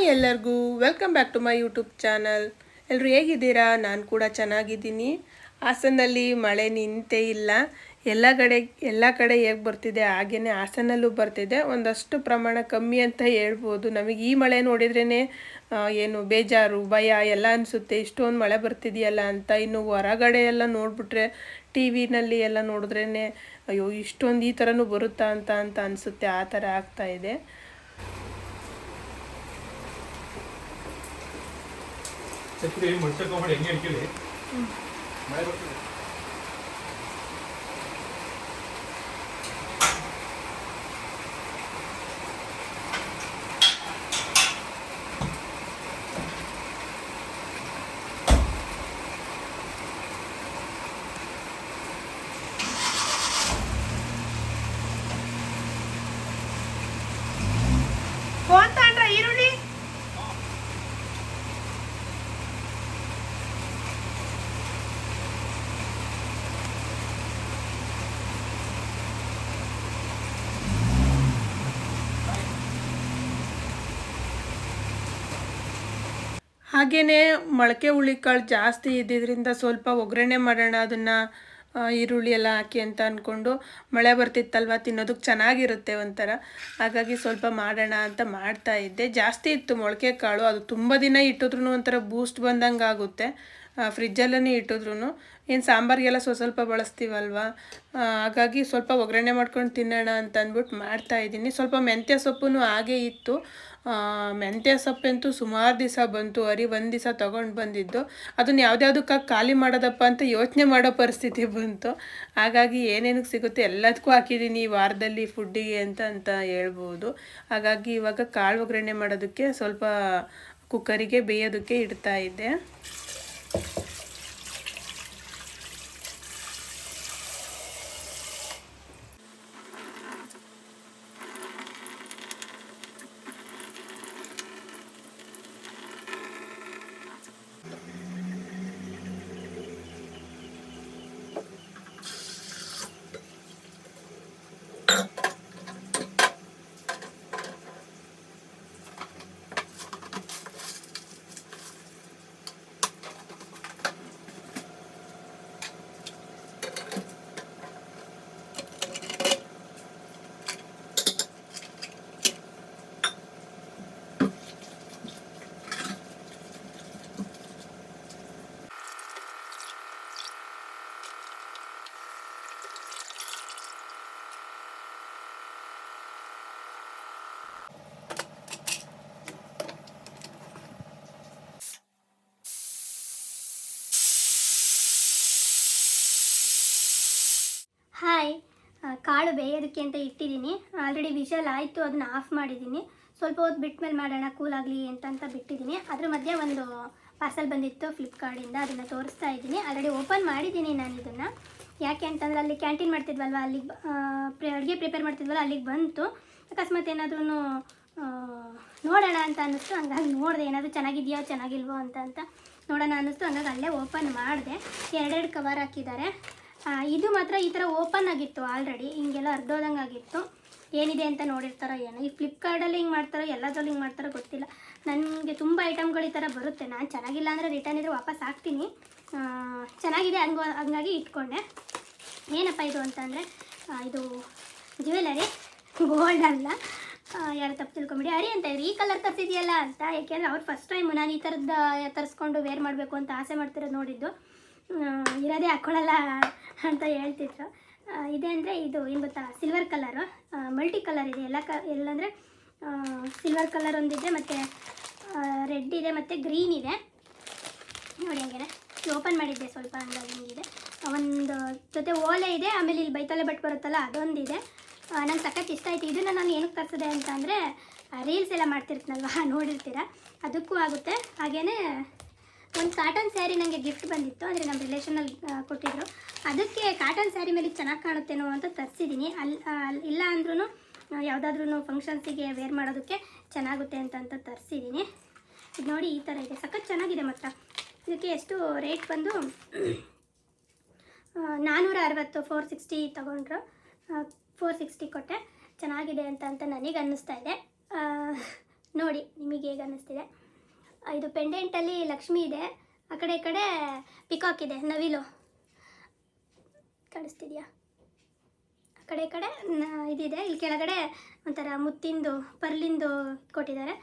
Hi ಎಲ್ಲರಿಗೂ welcome back to my YouTube channel. ಎಲ್ಲರೂ ಹೇಗಿದ್ದೀರಾ? ನಾನು ಕೂಡ ಚೆನ್ನಾಗಿದ್ದೀನಿ. ಹಾಸನಲ್ಲಿ ಮಳೆ ನಿಂತೇ ಇಲ್ಲ. ಎಲ್ಲ ಕಡೆ ಹೇಗೆ ಬರ್ತಿದೆ ಹಾಗೆಯೇ ಹಾಸನಲ್ಲೂ ಬರ್ತಿದೆ. ಒಂದಷ್ಟು ಪ್ರಮಾಣ ಕಮ್ಮಿ ಅಂತ ಹೇಳ್ಬೋದು. ನಮಗೆ ಈ ಮಳೆ ನೋಡಿದ್ರೇ ಏನು ಬೇಜಾರು ಭಯ ಎಲ್ಲ ಅನಿಸುತ್ತೆ. ಇಷ್ಟೊಂದು ಮಳೆ ಬರ್ತಿದೆಯಲ್ಲ ಅಂತ. ಇನ್ನು ಹೊರಗಡೆ ಎಲ್ಲ ನೋಡಿಬಿಟ್ರೆ ಟಿ ವಿನಲ್ಲಿ ಎಲ್ಲ ನೋಡಿದ್ರೇ ಅಯ್ಯೋ ಇಷ್ಟೊಂದು ಈ ಥರನೂ ಬರುತ್ತಾ ಅಂತ ಅನಿಸುತ್ತೆ. ಆ ಥರ ಆಗ್ತಾಯಿದೆ. ಫೋನ್ ತಗೊಂಡ್ರ ಈರುಳ್ಳಿ ಹಾಗೆಯೇ ಮೊಳಕೆ ಹುಳಿಕಾಳು ಜಾಸ್ತಿ ಇದ್ದಿದ್ದರಿಂದ ಸ್ವಲ್ಪ ಒಗ್ಗರಣೆ ಮಾಡೋಣ ಅದನ್ನು ಈರುಳ್ಳಿ ಎಲ್ಲ ಹಾಕಿ ಅಂತ ಅಂದ್ಕೊಂಡು. ಮಳೆ ಬರ್ತಿತ್ತಲ್ವ, ತಿನ್ನೋದಕ್ಕೆ ಚೆನ್ನಾಗಿರುತ್ತೆ ಒಂಥರ. ಹಾಗಾಗಿ ಸ್ವಲ್ಪ ಮಾಡೋಣ ಅಂತ ಮಾಡ್ತಾಯಿದ್ದೆ. ಜಾಸ್ತಿ ಇತ್ತು ಮೊಳಕೆ ಕಾಳು. ಅದು ತುಂಬ ದಿನ ಇಟ್ಟಿದ್ರೂ ಒಂಥರ ಬೂಸ್ಟ್ ಬಂದಂಗೆ ಆಗುತ್ತೆ. ಫ್ರಿಜ್ಜಲ್ಲೇ ಇಟ್ಟಿದ್ರು ಏನು ಸಾಂಬಾರಿಗೆಲ್ಲ ಸ್ವಲ್ಪ ಬಳಸ್ತೀವಲ್ವ, ಹಾಗಾಗಿ ಸ್ವಲ್ಪ ಒಗ್ಗರಣೆ ಮಾಡ್ಕೊಂಡು ತಿನ್ನೋಣ ಅಂತ ಅಂದ್ಬಿಟ್ಟು ಮಾಡ್ತಾಯಿದ್ದೀನಿ. ಸ್ವಲ್ಪ ಮೆಂತ್ಯ ಸೊಪ್ಪು ಹಾಗೇ ಇತ್ತು. ಮೆಂತ್ಯ ಸೊಪ್ಪಂತೂ ಸುಮಾರು ದಿವಸ ಬಂತು. ಒಂದು ದಿವಸ ತೊಗೊಂಡು ಬಂದಿದ್ದು, ಅದನ್ನು ಯಾವುದ್ಯಾವುದಕ್ಕಾಗಿ ಖಾಲಿ ಮಾಡೋದಪ್ಪ ಅಂತ ಯೋಚನೆ ಮಾಡೋ ಪರಿಸ್ಥಿತಿ ಬಂತು. ಹಾಗಾಗಿ ಏನೇನಕ್ಕೆ ಸಿಗುತ್ತೆ ಎಲ್ಲದಕ್ಕೂ ಹಾಕಿದ್ದೀನಿ ಈ ವಾರದಲ್ಲಿ ಫುಡ್ಡಿಗೆ ಅಂತ ಹೇಳ್ಬೋದು. ಹಾಗಾಗಿ ಇವಾಗ ಕಾಳು ಒಗ್ಗರಣೆ ಮಾಡೋದಕ್ಕೆ ಸ್ವಲ್ಪ ಕುಕ್ಕರಿಗೆ ಬೇಯೋದಕ್ಕೆ ಇಡ್ತಾಯಿದ್ದೆ. ಹಾಯ್, ಕಾಳು ಬೇಯೋದಕ್ಕೆ ಅಂತ ಇಟ್ಟಿದ್ದೀನಿ. ಆಲ್ರೆಡಿ ವಿಷಲ್ ಆಯಿತು, ಅದನ್ನ ಆಫ್ ಮಾಡಿದ್ದೀನಿ. ಸ್ವಲ್ಪ ಹೊತ್ತು ಬಿಟ್ಟ ಮೇಲೆ ಮಾಡೋಣ ಕೂಲಾಗಲಿ ಅಂತ ಬಿಟ್ಟಿದ್ದೀನಿ. ಅದ್ರ ಮಧ್ಯೆ ಒಂದು ಪಾರ್ಸಲ್ ಬಂದಿತ್ತು ಫ್ಲಿಪ್ಕಾರ್ಟಿಂದ, ಅದನ್ನು ತೋರಿಸ್ತಾ ಇದ್ದೀನಿ. ಆಲ್ರೆಡಿ ಓಪನ್ ಮಾಡಿದ್ದೀನಿ ನಾನು ಇದನ್ನು. ಯಾಕೆ ಅಂತಂದರೆ ಅಲ್ಲಿ ಕ್ಯಾಂಟೀನ್ ಮಾಡ್ತಿದ್ವಲ್ವ, ಅಲ್ಲಿಗೆ ಅಡುಗೆ ಪ್ರಿಪೇರ್ ಮಾಡ್ತಿದ್ವಲ್ಲ, ಅಲ್ಲಿಗೆ ಬಂತು. ಅಕಸ್ಮಾತ್ ಏನಾದ್ರೂ ನೋಡೋಣ ಅಂತ ಅನ್ನಿಸ್ತು. ಹಂಗಾಗಿ ನೋಡಿದೆ ಏನಾದರೂ ಚೆನ್ನಾಗಿದೆಯೋ ಚೆನ್ನಾಗಿಲ್ವೋ ಅಂತ ನೋಡೋಣ ಅನ್ನಿಸ್ತು. ಹಂಗಾಗಿ ಅಲ್ಲೇ ಓಪನ್ ಮಾಡಿದೆ. ಎರಡೆರಡು ಕವರ್ ಹಾಕಿದ್ದಾರೆ. ಇದು ಮಾತ್ರ ಈ ಥರ ಓಪನ್ ಆಗಿತ್ತು ಆಲ್ರೆಡಿ, ಹಿಂಗೆಲ್ಲ ಅರ್ಧೋದಂಗೆ ಆಗಿತ್ತು. ಏನಿದೆ ಅಂತ ನೋಡಿರ್ತಾರೋ ಏನೋ. ಈ ಫ್ಲಿಪ್ಕಾರ್ಟಲ್ಲಿ ಹಿಂಗೆ ಮಾಡ್ತಾರೋ ಎಲ್ಲದ್ರಲ್ಲಿ ಹಿಂಗೆ ಮಾಡ್ತಾರೋ ಗೊತ್ತಿಲ್ಲ. ನನಗೆ ತುಂಬ ಐಟಮ್ಗಳು ಈ ಥರ ಬರುತ್ತೆ. ನಾನು ಚೆನ್ನಾಗಿಲ್ಲ ಅಂದರೆ ರಿಟರ್ನ್ ಇದ್ರೆ ವಾಪಸ್ ಹಾಕ್ತೀನಿ. ಚೆನ್ನಾಗಿದೆ ಹಂಗಾಗಿ ಇಟ್ಕೊಂಡೆ. ಏನಪ್ಪ ಇದು ಅಂತಂದರೆ ಇದು ಜ್ಯುವೆಲರಿ, ಗೋಲ್ಡ್ ಅಲ್ಲ, ಯಾರು ತಪ್ಪು ತಿಳ್ಕೊಂಬಿಡಿ. ಅರಿ ಅಂತ ಇದ್ರು ಈ ಕಲರ್ ತರಿಸಿದೆಯಲ್ಲ ಅಂತ. ಯಾಕೆಂದರೆ ಅವ್ರು ಫಸ್ಟ್ ಟೈಮ್ ನಾನು ಈ ಥರದ್ದು ತರಿಸ್ಕೊಂಡು ವೇರ್ ಮಾಡಬೇಕು ಅಂತ ಆಸೆ ಮಾಡ್ತಿರೋದು ನೋಡಿದ್ದು. ಇರೋದೇ ಹಾಕ್ಕೊಳ್ಳಲ್ಲ ಅಂತ ಹೇಳ್ತಿದ್ರು. ಇದೆ ಅಂದರೆ ಇದು ಏನು ಗೊತ್ತಾ, ಸಿಲ್ವರ್ ಕಲರು, ಮಲ್ಟಿ ಕಲರ್ ಇದೆ. ಎಲ್ಲಂದರೆ ಸಿಲ್ವರ್ ಕಲರ್ ಒಂದಿದೆ, ಮತ್ತು ರೆಡ್ ಇದೆ, ಮತ್ತು ಗ್ರೀನ್ ಇದೆ. ನೋಡಿ ಹಂಗೆ ಓಪನ್ ಮಾಡಿದ್ದೆ ಸ್ವಲ್ಪ, ಹಂಗಾಗಿ ಹಿಂಗಿದೆ. ಒಂದು ಜೊತೆ ಓಲೆ ಇದೆ. ಆಮೇಲೆ ಇಲ್ಲಿ ಬೈತಲೆ ಬಟ್ ಬರುತ್ತಲ್ಲ ಅದೊಂದಿದೆ. ನಂಗೆ ಸಖತ್ ಇಷ್ಟ ಆಯಿತು. ಇದನ್ನು ನಾನು ಏನಕ್ಕೆ ತರಿಸಿದೆ ಅಂತಂದರೆ ರೀಲ್ಸ್ ಎಲ್ಲ ಮಾಡ್ತಿರ್ತೀನಲ್ವ, ನೋಡಿರ್ತೀರ, ಅದಕ್ಕೂ ಆಗುತ್ತೆ. ಹಾಗೆಯೇ ಒಂದು ಕಾಟನ್ ಸ್ಯಾರಿ ನನಗೆ ಗಿಫ್ಟ್ ಬಂದಿತ್ತು. ಅಂದರೆ ನಮ್ಮ ರಿಲೇಷನಲ್ಲಿ ಕೊಟ್ಟಿದ್ದರು. ಅದಕ್ಕೆ ಕಾಟನ್ ಸ್ಯಾರಿ ಮೇಲೆ ಚೆನ್ನಾಗಿ ಕಾಣುತ್ತೇನೋ ಅಂತ ತರಿಸಿದ್ದೀನಿ. ಇಲ್ಲ ಅಂದ್ರೂ ಯಾವುದಾದ್ರೂ ಫಂಕ್ಷನ್ಸಿಗೆ ವೇರ್ ಮಾಡೋದಕ್ಕೆ ಚೆನ್ನಾಗುತ್ತೆ ಅಂತ ತರಿಸಿದ್ದೀನಿ. ಇದು ನೋಡಿ ಈ ಥರ ಇದೆ, ಸಖತ್ ಚೆನ್ನಾಗಿದೆ ಮಾತ್ರ. ಇದಕ್ಕೆ ಎಷ್ಟು ರೇಟ್ ಬಂದು 460, 460 ತೊಗೊಂಡ್ರು. 460 ಕೊಟ್ಟೆ. ಚೆನ್ನಾಗಿದೆ ಅಂತ ನನಗೆ ಅನ್ನಿಸ್ತಾ ಇದೆ. ನೋಡಿ ನಿಮಗೆ ಹೇಗೆ ಅನ್ನಿಸ್ತಿದೆ. ಇದು ಪೆಂಡೆಂಟಲ್ಲಿ ಲಕ್ಷ್ಮಿ ಇದೆ, ಆ ಕಡೆ ಈ ಕಡೆ ಪಿಕಾಕ್ ಇದೆ, ನವಿಲು ಕಾಣಿಸ್ತಿದೆಯಾ, ಆ ಕಡೆ ಈ ಕಡೆ ಇದಿದೆ. ಇಲ್ಲಿ ಕೆಳಗಡೆ ಒಂಥರ ಮುತ್ತಿಂದು ಪರ್ಲಿಂದು ಕೊಟ್ಟಿದ್ದಾರೆ.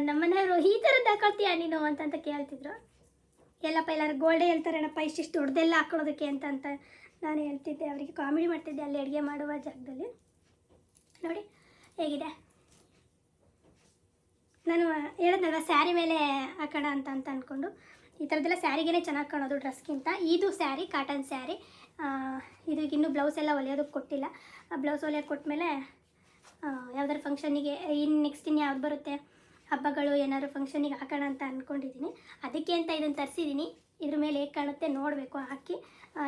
ನಮ್ಮನೆಯವರು ಈ ಥರದ್ದು ಹಾಕೊಳ್ತೀಯ ನೀನು ಅಂತ ಕೇಳ್ತಿದ್ರು. ಎಲ್ಲಪ್ಪ ಎಲ್ಲರೂ ಗೋಲ್ಡೇ ಹೇಳ್ತಾರೇನಪ್ಪ ಇಷ್ಟಿಷ್ಟು ದೊಡ್ಡದೆಲ್ಲ ಹಾಕೊಳ್ಳೋದಕ್ಕೆ ಅಂತ ನಾನು ಹೇಳ್ತಿದ್ದೆ, ಅವರಿಗೆ ಕಾಮಿಡಿ ಮಾಡ್ತಿದ್ದೆ ಅಲ್ಲಿ ಅಡುಗೆ ಮಾಡುವ ಜಾಗದಲ್ಲಿ. ನೋಡಿ ಹೇಗಿದೆ, ನಾನು ಹೇಳಿದ್ನಲ್ವ ಸ್ಯಾರಿ ಮೇಲೆ ಹಾಕೋಣ ಅಂತ ಅಂದ್ಕೊಂಡು. ಈ ಥರದ್ದೆಲ್ಲ ಸ್ಯಾರಿಗೇ ಚೆನ್ನಾಗಿ ಕಾಣೋದು ಡ್ರೆಸ್ಗಿಂತ. ಇದು ಸ್ಯಾರಿ ಕಾಟನ್ ಸ್ಯಾರಿ, ಇದಕ್ಕೆ ಇನ್ನೂ ಬ್ಲೌಸ್ ಎಲ್ಲ ಹೊಲಿಯೋದಕ್ಕೆ ಕೊಟ್ಟಿಲ್ಲ. ಬ್ಲೌಸ್ ಹೊಲಿಯೋಕ್ಕೆ ಕೊಟ್ಟಮೇಲೆ ಯಾವ್ದಾದ್ರು ಫಂಕ್ಷನಿಗೆ ನೆಕ್ಸ್ಟ್ ಯಾವ್ದು ಬರುತ್ತೆ ಹಬ್ಬಗಳು ಏನಾದ್ರು ಫಂಕ್ಷನಿಗೆ ಹಾಕೋಣ ಅಂತ ಅಂದ್ಕೊಂಡಿದ್ದೀನಿ. ಅದಕ್ಕೆ ಅಂತ ಇದನ್ನು ತರಿಸಿದ್ದೀನಿ. ಇದ್ರ ಮೇಲೆ ಹೇಗೆ ಕಾಣುತ್ತೆ ನೋಡಬೇಕು ಹಾಕಿ.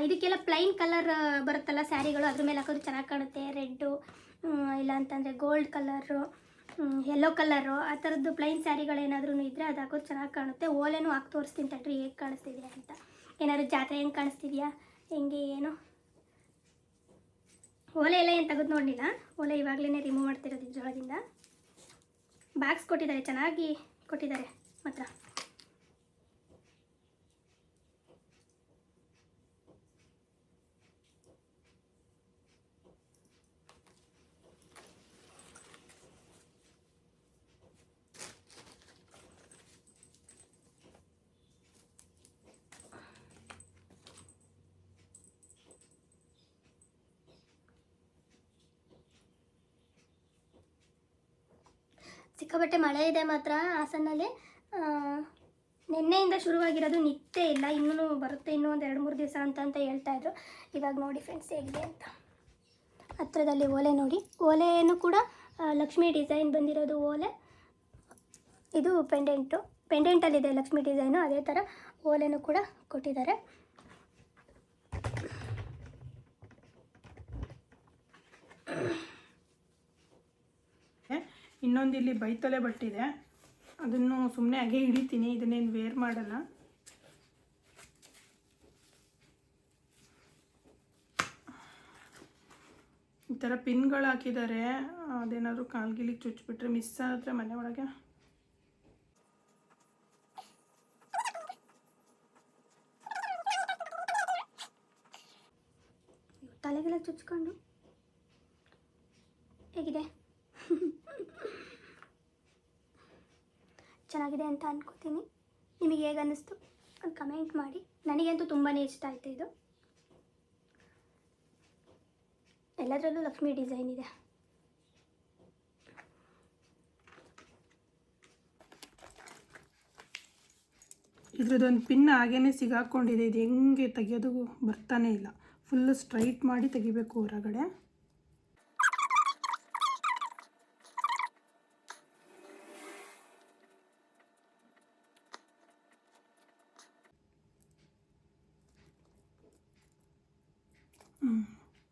ಇದಕ್ಕೆಲ್ಲ ಪ್ಲೈನ್ ಕಲರ್ ಬರುತ್ತಲ್ಲ ಸ್ಯಾರಿಗಳು, ಅದ್ರ ಮೇಲೆ ಹಾಕೋದು ಚೆನ್ನಾಗಿ ಕಾಣುತ್ತೆ. ರೆಡ್ಡು ಇಲ್ಲ ಅಂತಂದರೆ ಗೋಲ್ಡ್ ಕಲರು, ಯೆಲ್ಲೋ ಕಲರು, ಆ ಥರದ್ದು ಪ್ಲೈನ್ ಸ್ಯಾರಿಗಳೇನಾದ್ರೂ ಇದ್ದರೆ ಅದು ಹಾಕೋದು ಚೆನ್ನಾಗಿ ಕಾಣುತ್ತೆ. ಓಲೆನೂ ಹಾಕಿ ತೋರಿಸ್ತೀನಿ ತಡ್ರಿ ಹೇಗೆ ಕಾಣಿಸ್ತಿದೆ ಅಂತ. ಏನಾದ್ರು ಜಾತ್ರೆ ಹೆಂಗೆ ಕಾಣಿಸ್ತಿದೆಯಾ ಹೆಂಗೆ ಏನು. ಓಲೆ ಎಲ್ಲ ಏನು ತೆಗೆದು ನೋಡಲಿಲ್ಲ, ಓಲೆ ಇವಾಗಲೇ ರಿಮೂವ್ ಮಾಡ್ತಿರೋದು ಇದ್ರೊಳಗಿಂದ. ಬಾಕ್ಸ್ ಕೊಟ್ಟಿದ್ದಾರೆ, ಚೆನ್ನಾಗಿ ಕೊಟ್ಟಿದ್ದಾರೆ ಮಾತ್ರ. ಸಿಕ್ಕಾಪಟ್ಟೆ ಮಳೆ ಇದೆ ಮಾತ್ರ ಹಾಸನಲ್ಲಿ. ನಿನ್ನೆಯಿಂದ ಶುರುವಾಗಿರೋದು ನಿತ್ಯ ಇಲ್ಲ, ಇನ್ನೂ ಬರುತ್ತೆ, ಇನ್ನೂ ಒಂದು 2-3 ದಿವಸ ಅಂತ ಹೇಳ್ತಾಯಿದ್ರು. ಇವಾಗ ನೋಡಿ ಫ್ರೆಂಡ್ಸ್ ಹೇಗಿದೆ ಅಂತ. ಹತ್ರದಲ್ಲಿ ಓಲೆ ನೋಡಿ, ಓಲೆನೂ ಕೂಡ ಲಕ್ಷ್ಮಿ ಡಿಸೈನ್ ಬಂದಿರೋದು ಓಲೆ. ಇದು ಪೆಂಡೆಂಟಲ್ಲಿದೆ ಲಕ್ಷ್ಮಿ ಡಿಸೈನು, ಅದೇ ಥರ ಓಲೆನೂ ಕೂಡ ಕೊಟ್ಟಿದ್ದಾರೆ. ಇನ್ನೊಂದು ಇಲ್ಲಿ ಬೈತಲೆ ಬಟ್ಟಿದೆ, ಅದನ್ನು ಸುಮ್ಮನೆ ಹಾಗೆ ಹಿಡಿತೀನಿ, ಇದನ್ನೇನು ವೇರ್ ಮಾಡಲ್ಲ. ಈ ಥರ ಪಿನ್ಗಳು ಹಾಕಿದ್ದಾರೆ, ಅದೇನಾದರೂ ಕಾಲ್ಗಿಲಿಗೆ ಚುಚ್ಚಿಬಿಟ್ರೆ ಮಿಸ್ ಆದರೆ ಮನೆ ಒಳಗೆ ತಲೆಗೆಲ್ಲ ಚುಚ್ಕೊಂಡು ಹೇಗಿದೆ ಚೆನ್ನಾಗಿದೆ ಅಂತ ಅನ್ಕೋತೀನಿ. ನಿಮಗೆ ಹೇಗೆ ಅನ್ನಿಸ್ತು ಒಂದು ಕಮೆಂಟ್ ಮಾಡಿ. ನನಗಂತೂ ತುಂಬಾ ಇಷ್ಟ ಆಯಿತು. ಇದು ಎಲ್ಲದರಲ್ಲೂ ಲಕ್ಷ್ಮಿ ಡಿಸೈನ್ ಇದೆ. ಇದ್ರದ್ದೊಂದು ಪಿನ್ ಹಾಗೇ ಸಿಗಾಕೊಂಡಿದೆ, ಇದು ಹೆಂಗೆ ತೆಗಿಯೋದು ಬರ್ತಾನೆ ಇಲ್ಲ. ಫುಲ್ಲು ಸ್ಟ್ರೈಟ್ ಮಾಡಿ ತೆಗಿಬೇಕು ಹೊರಗಡೆ.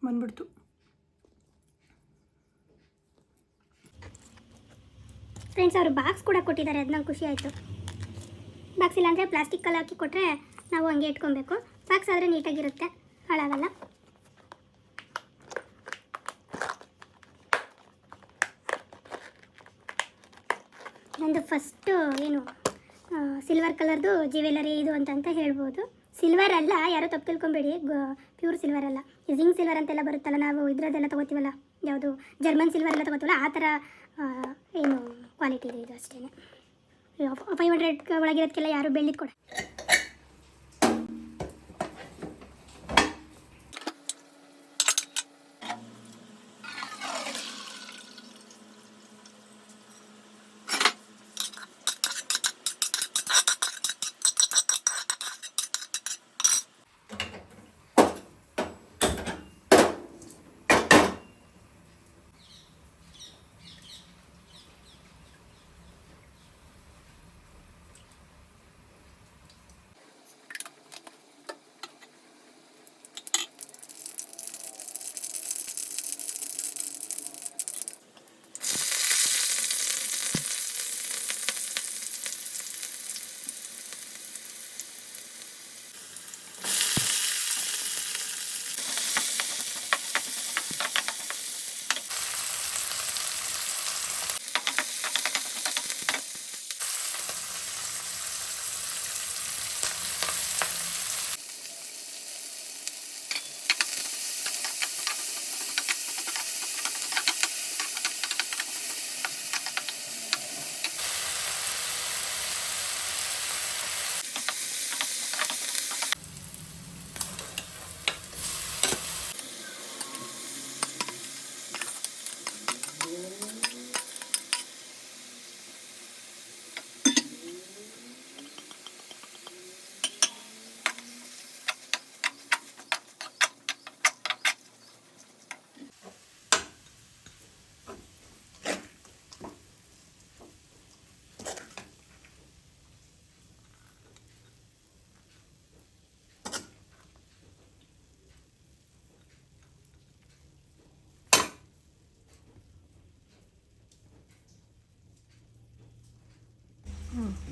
ಬಂದ್ಬಿಡ್ತು. ಫ್ರೆಂಡ್ಸ್ ಅವರು ಬಾಕ್ಸ್ ಕೂಡ ಕೊಟ್ಟಿದ್ದಾರೆ, ಅದು ನಂಗೆ ಖುಷಿ ಆಯಿತು. ಬಾಕ್ಸ್ ಇಲ್ಲಾಂದರೆ ಪ್ಲಾಸ್ಟಿಕ್ ಕಲ್ ಹಾಕಿ ಕೊಟ್ಟರೆ ನಾವು ಹಂಗೆ ಇಟ್ಕೊಬೇಕು. ಬಾಕ್ಸ್ ಆದರೆ ನೀಟಾಗಿರುತ್ತೆ, ಹಾಳಾಗಲ್ಲ. ನಂದು ಫಸ್ಟು ಏನು ಸಿಲ್ವರ್ ಕಲರ್ದು ಜ್ಯುವೆಲರಿ ಇದು ಅಂತ ಹೇಳ್ಬೋದು. ಸಿಲ್ವರ್ ಅಲ್ಲ, ಯಾರೋ ತಪ್ಪು ತಿಳ್ಕೊಬೇಡಿ, ಪ್ಯೂರ್ ಸಿಲ್ವರ್ ಅಲ್ಲ. ಈ ಜಿಂಕ್ ಸಿಲ್ವರ್ ಅಂತೆಲ್ಲ ಬರುತ್ತಲ್ಲ, ನಾವು ಇದರದ್ದೆಲ್ಲ ತೊಗೋತೀವಲ್ಲ, ಯಾವುದು ಜರ್ಮನ್ ಸಿಲ್ವರ್ ಎಲ್ಲ ತೊಗೋತೀವಲ್ಲ, ಆ ಥರ ಏನು ಕ್ವಾಲಿಟಿ ಇದೆ ಇದು ಅಷ್ಟೇ. 500 ಒಳಗಿರೋದಕ್ಕೆಲ್ಲ ಯಾರು ಬೆಳ್ಳಿದ್ ಕೊಡ.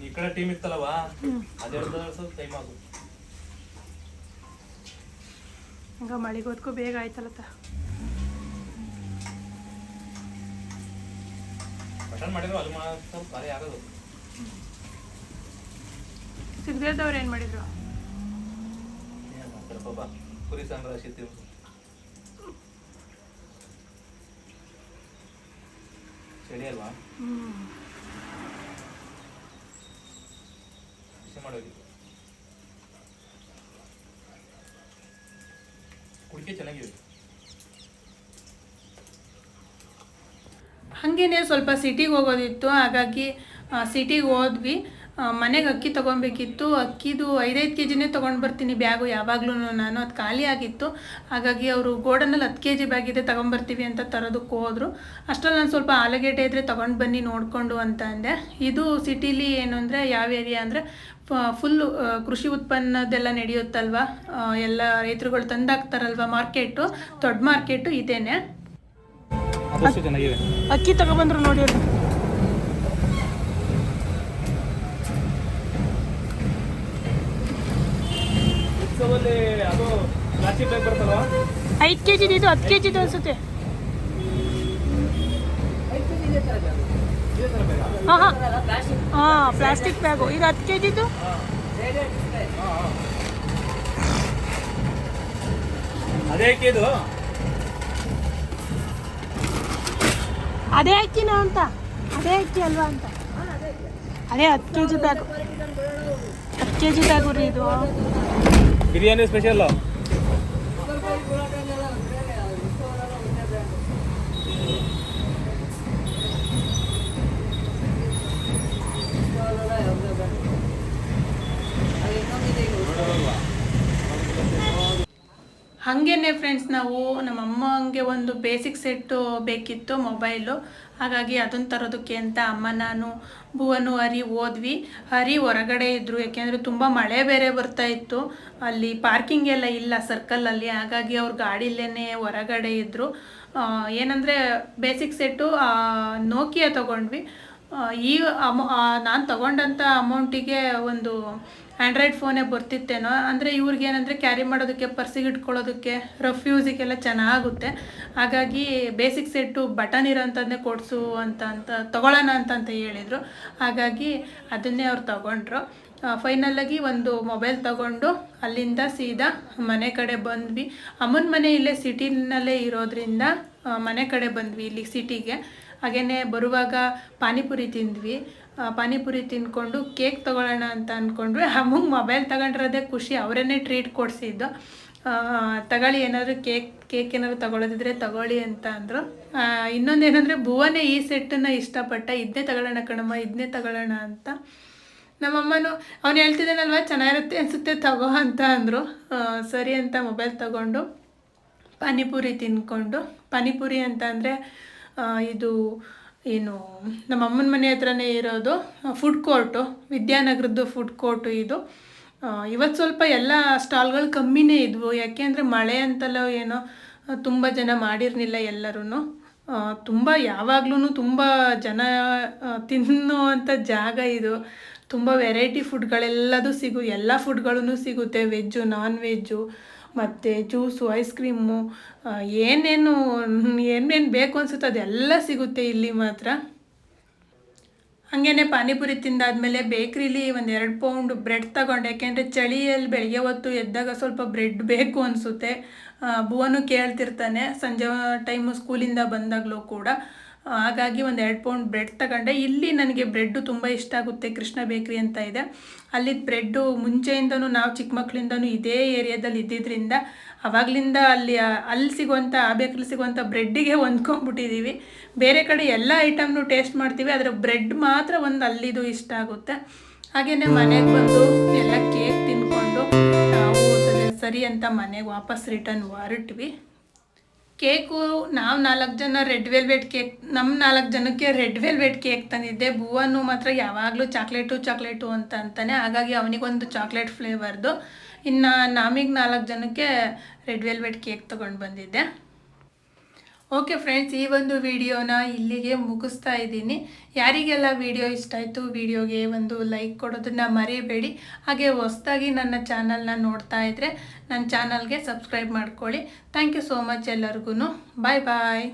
ಈ ಕಡೆ ಟೀಮ್ ಇತ್ತಲ್ಲವಾ ಅದೆರಡು ಸ್ವಲ್ಪ ಟೈಮ್ ಆಗುತ್ತೆ. ಹಂಗ ಮಳಿಗೋದ್ಕು ಬೇಗ ಆಯ್ತಲ್ಲತ್ತ. ಬಟನ್ ಮಾಡಿದ್ರು ಅಲ್ಲಿ ಸ್ವಲ್ಪ ಭಾರಿ ಆಗೋದು. ಸಿಗದೇದವ್ರು ಏನು ಮಾಡಿದ್ರು? ಪಾಪ ಕುರಿ ಸಾಂಬ್ರ ಶೀತಿ ಚಳಿ ಅಲ್ವಾ ಬಿಸಿ ಮಾಡೋದು. ಕುಡಿಕೆ ಚೆನ್ನಾಗಿದೆ. ಹಾಗೇನೆ ಸ್ವಲ್ಪ ಸಿಟಿಗೆ ಹೋಗೋದಿತ್ತು, ಹಾಗಾಗಿ ಸಿಟಿಗೆ ಹೋದ್ವಿ. ಮನೆಗೆ ಅಕ್ಕಿ ತೊಗೊಬೇಕಿತ್ತು. ಅಕ್ಕಿದು 5-5 ಕೆ ಜಿನೇ ತೊಗೊಂಡು ಬರ್ತೀನಿ ಬ್ಯಾಗು ಯಾವಾಗಲೂ ನಾನು. ಅದು ಖಾಲಿ ಆಗಿತ್ತು, ಹಾಗಾಗಿ ಅವರು ಗೋಡನಲ್ಲಿ 10 ಕೆ ಜಿ ಬ್ಯಾಗ್ ಇದೆ ತೊಗೊಂಬರ್ತೀವಿ ಅಂತ ತರೋದಕ್ಕೆ ಹೋದರು. ಅಷ್ಟರಲ್ಲಿ ನಾನು ಸ್ವಲ್ಪ ಆಲೂಗೆಡ್ಡೆ ಇದ್ದರೆ ತೊಗೊಂಡು ಬನ್ನಿ ನೋಡಿಕೊಂಡು ಅಂತ ಅಂದೆ. ಇದು ಸಿಟೀಲಿ ಏನು ಅಂದರೆ ಯಾವ ಏರಿಯಾ ಅಂದರೆ ಫುಲ್ಲು ಕೃಷಿ ಉತ್ಪನ್ನದೆಲ್ಲ ನಡೆಯುತ್ತಲ್ವ, ಎಲ್ಲ ರೈತರುಗಳು ತಂದಾಕ್ತಾರಲ್ವ. ಮಾರ್ಕೆಟು, ದೊಡ್ಡ ಮಾರ್ಕೆಟು ಇದೇನೆ. ಅಕ್ಕಿ ತಗೊಬಂದ್ರು ನೋಡಿ. ಅದು ಪ್ಲಾಸ್ಟಿಕ್ ಬ್ಯಾಗ್ ಬರ್ತಲ್ವಾ 5 ಕೆ ಜಿದು, ಇದು 10 ಕೆ ಜಿದು ಅನಿಸುತ್ತೆ. ಹಾಂ ಪ್ಲಾಸ್ಟಿಕ್ ಬ್ಯಾಗು. ಇದು 10 ಕೆ ಜಿದು. ಅದೇ ಅಕ್ಕಿದು, ಅದೇ ಅಕ್ಕಿನ ಅಂತ, ಅದೇ ಅಕ್ಕಿ ಅಲ್ವಾ ಅಂತ. ಅದೇ 10 K G bag, 10 K G bag ರೀ ಇದು. ಬಿರಿಯಾನಿ ಸ್ಪೆಷಲ್. ಹಾಗೇನೆ ಫ್ರೆಂಡ್ಸ್, ನಾವು ನಮ್ಮ ಅಮ್ಮಂಗೆ ಒಂದು ಬೇಸಿಕ್ ಸೆಟ್ಟು ಬೇಕಿತ್ತು ಮೊಬೈಲು. ಹಾಗಾಗಿ ಅದನ್ನು ತರೋದಕ್ಕೆ ಅಂತ ಅಮ್ಮ, ನಾನು, ಭುವನು, ಹರಿ ಹೋದ್ವಿ. ಹರಿ ಹೊರಗಡೆ ಇದ್ದರು, ಯಾಕೆಂದರೆ ತುಂಬ ಮಳೆ ಬೇರೆ ಬರ್ತಾಯಿತ್ತು. ಅಲ್ಲಿ ಪಾರ್ಕಿಂಗ್ ಎಲ್ಲ ಇಲ್ಲ ಸರ್ಕಲಲ್ಲಿ, ಹಾಗಾಗಿ ಅವ್ರ ಗಾಡಿಲೇ ಹೊರಗಡೆ ಇದ್ದರು. ಏನಂದರೆ ಬೇಸಿಕ್ ಸೆಟ್ಟು ನೋಕಿಯಾ ತೊಗೊಂಡ್ವಿ. ಈ ನಾನು ತೊಗೊಂಡಂಥ ಅಮೌಂಟಿಗೆ ಒಂದು ಆ್ಯಂಡ್ರಾಯ್ಡ್ ಫೋನೇ ಬರ್ತಿತ್ತೇನೋ. ಅಂದರೆ ಇವ್ರಿಗೆ ಏನಂದರೆ ಕ್ಯಾರಿ ಮಾಡೋದಕ್ಕೆ, ಪರ್ಸಿಗೆ ಇಟ್ಕೊಳ್ಳೋದಕ್ಕೆ, ರಫ್ ಯೂಸಿಗೆಲ್ಲ ಚೆನ್ನಾಗುತ್ತೆ. ಹಾಗಾಗಿ ಬೇಸಿಕ್ ಸೆಟ್ಟು ಬಟನ್ ಇರೋಂಥದ್ದನ್ನೇ ಕೊಡಿಸು ಅಂತ ತೊಗೊಳ್ಳೋಣ ಅಂತ ಹೇಳಿದರು. ಹಾಗಾಗಿ ಅದನ್ನೇ ಅವ್ರು ತೊಗೊಂಡ್ರು. ಫೈನಲಾಗಿ ಒಂದು ಮೊಬೈಲ್ ತೊಗೊಂಡು ಅಲ್ಲಿಂದ ಸೀದಾ ಮನೆ ಕಡೆ ಬಂದ್ವಿ. ಅಮ್ಮನ ಮನೆ ಇಲ್ಲೇ ಸಿಟಿನಲ್ಲೇ ಇರೋದ್ರಿಂದ ಮನೆ ಕಡೆ ಬಂದ್ವಿ ಇಲ್ಲಿ ಸಿಟಿಗೆ. ಹಾಗೆಯೇ ಬರುವಾಗ ಪಾನಿಪುರಿ ತಿಂದ್ವಿ. ಪಾನಿಪುರಿ ತಿಂದ್ಕೊಂಡು ಕೇಕ್ ತೊಗೊಳ್ಳೋಣ ಅಂತ ಅಂದ್ಕೊಂಡ್ವಿ. ಅಮ್ಮಂಗೆ ಮೊಬೈಲ್ ತಗೊಂಡಿರೋದೇ ಖುಷಿ, ಅವರೇ ಟ್ರೀಟ್ ಕೊಡಿಸಿದ್ದು. ತಗೊಳ್ಳಿ, ಏನಾದರೂ ಕೇಕ್ ಏನಾದ್ರು ತೊಗೊಳೋದಿದ್ರೆ ತಗೊಳ್ಳಿ ಅಂತ ಅಂದರು. ಇನ್ನೊಂದೇನೆಂದರೆ ಭುವನೇ ಈ ಸೆಟ್ಟನ್ನು ಇಷ್ಟಪಟ್ಟ. ಇದನ್ನೇ ತಗೊಳ್ಳೋಣ ಕಣಮ್ಮ, ಇದನ್ನೇ ತಗೊಳ್ಳೋಣ ಅಂತ. ನಮ್ಮಮ್ಮನೂ ಅವ್ನು ಹೇಳ್ತಿದ್ದಾನಲ್ವ ಚೆನ್ನಾಗಿರುತ್ತೆ ಅನಿಸುತ್ತೆ ತಗೋ ಅಂತ ಅಂದರು. ಸರಿ ಅಂತ ಮೊಬೈಲ್ ತೊಗೊಂಡು ಪಾನಿಪುರಿ ತಿಂದ್ಕೊಂಡು. ಪಾನಿಪುರಿ ಅಂತ ಅಂದರೆ ಇದು ಏನು ನಮ್ಮ ಅಮ್ಮನ ಮನೆ ಹತ್ರನೇ ಇರೋದು ಫುಡ್ ಕೋರ್ಟು, ವಿದ್ಯಾನಗರದ್ದು ಫುಡ್ ಕೋರ್ಟು ಇದು. ಇವತ್ತು ಸ್ವಲ್ಪ ಎಲ್ಲ ಸ್ಟಾಲ್ಗಳು ಕಮ್ಮಿನೇ ಇದ್ವು, ಯಾಕೆಂದರೆ ಮಳೆ ಅಂತಲೋ ಏನೋ ತುಂಬ ಜನ ಮಾಡಿರಲಿಲ್ಲ ಎಲ್ಲರೂ. ತುಂಬ ಯಾವಾಗ್ಲೂ ತುಂಬ ಜನ ತಿನ್ನುವಂಥ ಜಾಗ ಇದು. ತುಂಬ ವೆರೈಟಿ ಫುಡ್ಗಳೆಲ್ಲದೂ ಎಲ್ಲ ಫುಡ್ಗಳೂ ಸಿಗುತ್ತೆ, ವೆಜ್ಜು, ನಾನ್ ವೆಜ್ಜು, ಮತ್ತು ಜ್ಯೂಸು, ಐಸ್ ಕ್ರೀಮು, ಏನೇನು ಬೇಕು ಅನಿಸುತ್ತೆ ಅದೆಲ್ಲ ಸಿಗುತ್ತೆ ಇಲ್ಲಿ ಮಾತ್ರ. ಹಾಗೇ ಪಾನಿಪುರಿ ತಿಂದಾದಮೇಲೆ ಬೇಕ್ರಿಲಿ 1-2 ಪೌಂಡ್ ಬ್ರೆಡ್ ತಗೊಂಡೆ. ಯಾಕೆಂದರೆ ಚಳಿಯಲ್ಲಿ ಬೆಳಗ್ಗೆ ಹೊತ್ತು ಎದ್ದಾಗ ಸ್ವಲ್ಪ ಬ್ರೆಡ್ ಬೇಕು ಅನಿಸುತ್ತೆ. ಭುವನು ಕೇಳ್ತಿರ್ತಾನೆ ಸಂಜೆ ಟೈಮು ಸ್ಕೂಲಿಂದ ಬಂದಾಗಲೂ ಕೂಡ. ಹಾಗಾಗಿ 1-2 ಪೌಂಡ್ ಬ್ರೆಡ್ ತಗೊಂಡೆ. ಇಲ್ಲಿ ನನಗೆ ಬ್ರೆಡ್ಡು ತುಂಬ ಇಷ್ಟ ಆಗುತ್ತೆ. ಕೃಷ್ಣ ಬೇಕ್ರಿ ಅಂತ ಇದೆ, ಅಲ್ಲಿದ್ದ ಬ್ರೆಡ್ಡು ಮುಂಚೆಯಿಂದನೂ ನಾವು ಚಿಕ್ಕ ಮಕ್ಕಳಿಂದನೂ ಇದೇ ಏರಿಯಾದಲ್ಲಿ ಇದ್ದಿದ್ದರಿಂದ ಆವಾಗಲಿಂದ ಅಲ್ಲಿ ಸಿಗುವಂಥ, ಆ ಬೇಕ್ರಿ ಸಿಗುವಂಥ ಬ್ರೆಡ್ಡಿಗೆ ಹೊಂದ್ಕೊಂಡ್ಬಿಟ್ಟಿದ್ದೀವಿ. ಬೇರೆ ಕಡೆ ಎಲ್ಲ ಐಟಮ್ನು ಟೇಸ್ಟ್ ಮಾಡ್ತೀವಿ, ಆದರೆ ಬ್ರೆಡ್ ಮಾತ್ರ ಒಂದು ಅಲ್ಲಿದು ಇಷ್ಟ ಆಗುತ್ತೆ. ಹಾಗೆಯೇ ಮನೆಗೆ ಬಂದು ಎಲ್ಲ ಕೇಕ್ ತಿಂದ್ಕೊಂಡು ನಾವು ಸರಿ ಅಂತ ಮನೆಗೆ ವಾಪಸ್ ರಿಟರ್ನ್ ಹೊರಟ್ವಿ. ಕೇಕು ನಾವು 4 ಜನ ರೆಡ್ ವೆಲ್ವೆಟ್ ಕೇಕ್, ನಮ್ಮ 4 ಜನಕ್ಕೆ ರೆಡ್ ವೆಲ್ವೆಟ್ ಕೇಕ್ ತಂದಿದ್ದೆ. ಭುವನು ಮಾತ್ರ ಯಾವಾಗಲೂ ಚಾಕ್ಲೇಟು ಅಂತ ಅಂತಾನೆ, ಹಾಗಾಗಿ ಅವನಿಗೊಂದು ಚಾಕ್ಲೇಟ್ ಫ್ಲೇವರ್ದು. ಇನ್ನು ನಮಗೆ 4 ಜನಕ್ಕೆ ರೆಡ್ ವೆಲ್ವೆಟ್ ಕೇಕ್ ತೊಗೊಂಡು ಬಂದಿದ್ದೆ. ಓಕೆ ಫ್ರೆಂಡ್ಸ್, ಈ ಒಂದು ವಿಡಿಯೋನ ಇಲ್ಲಿಗೆ ಮುಗಿಸ್ತಾ ಇದ್ದೀನಿ. ಯಾರಿಗೆಲ್ಲ ವಿಡಿಯೋ ಇಷ್ಟ ಆಯಿತು ವಿಡಿಯೋಗೆ ಒಂದು ಲೈಕ್ ಕೊಡೋದನ್ನು ಮರಿಬೇಡಿ. ಹಾಗೆ ಹೊಸದಾಗಿ ನನ್ನ ಚಾನಲ್ನ ನೋಡ್ತಾ ಇದ್ದರೆ ನನ್ನ ಚಾನಲ್ಗೆ ಸಬ್ಸ್ಕ್ರೈಬ್ ಮಾಡ್ಕೊಳ್ಳಿ. ಥ್ಯಾಂಕ್ ಯು ಸೋ ಮಚ್ ಎಲ್ಲರಿಗೂ. ಬಾಯ್ ಬಾಯ್.